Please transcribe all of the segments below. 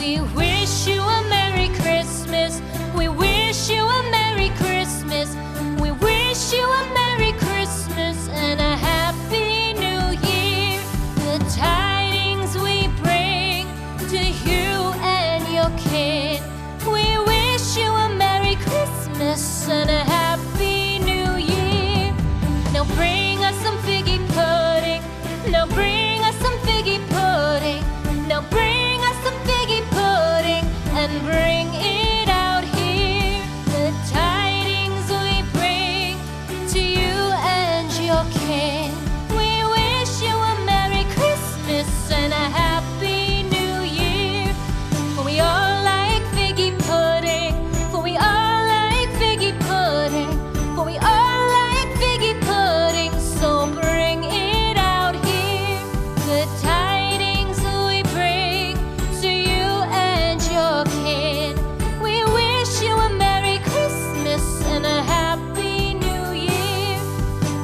We wish you a Merry Christmas. We wish you a Merry Christmas. We wish you a Merry Christmas and a Happy New Year. The tidings we bring to you and your kid. We wish you a Merry Christmas and a Happy New Year. Now bring us some figgy pudding. Now bring us some figgy pudding. Now bring us some figgy pudding and bring it out here. The tidings we bring to you and your kin. We wish you a Merry Christmas and a Happy New Year. For we all like figgy pudding. For we all like figgy pudding. For we all like figgy pudding. So bring it out here. The tidings we bring to you and your kid. We wish you a Merry Christmas and a Happy New Year.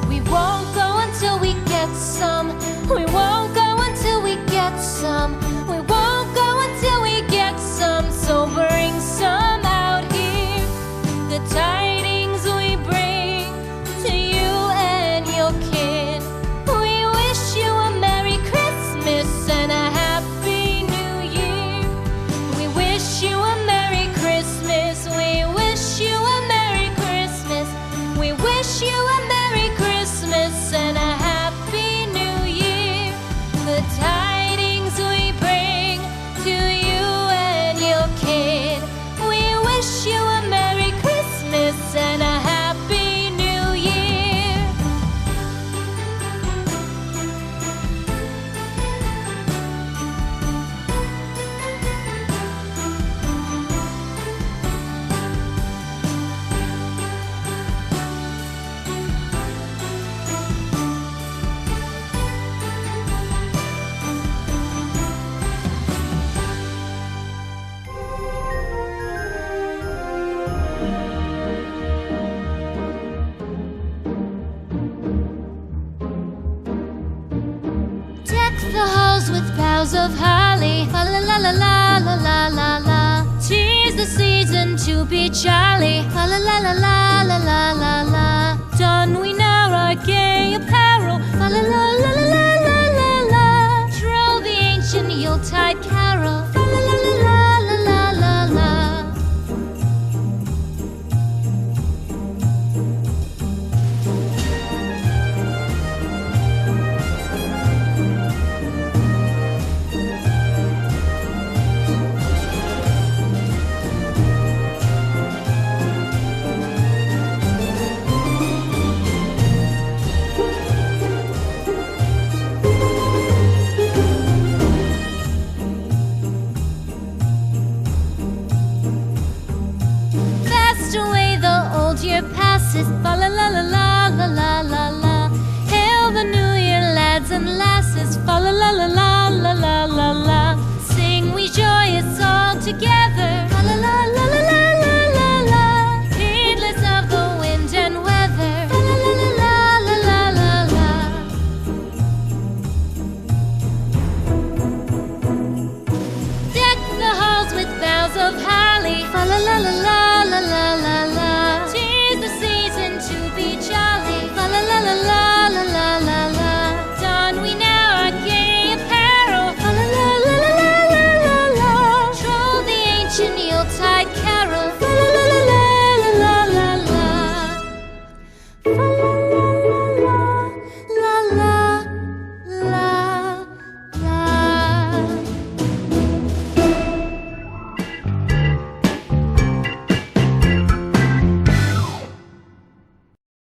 We won't go until we get some. We won't go until we get some. We won't go until we get some. So bring some out here. The tidings we bring to you and your kid. We wish you a Merry Christmas and a Happy New Year. We wish you a Merry Christmas. We wish you a Merry Christmas. We wish you a Merry Christmas and a Happy New Year. The tidings we bring to you and your kid. We wish you a Merry Christmas and a Happy New Year. Deck the halls with boughs of holly. La la la la la la la la la. 'Tis the season to be jolly. La la la la la la la la la. Don we now our gay apparel. La la la la la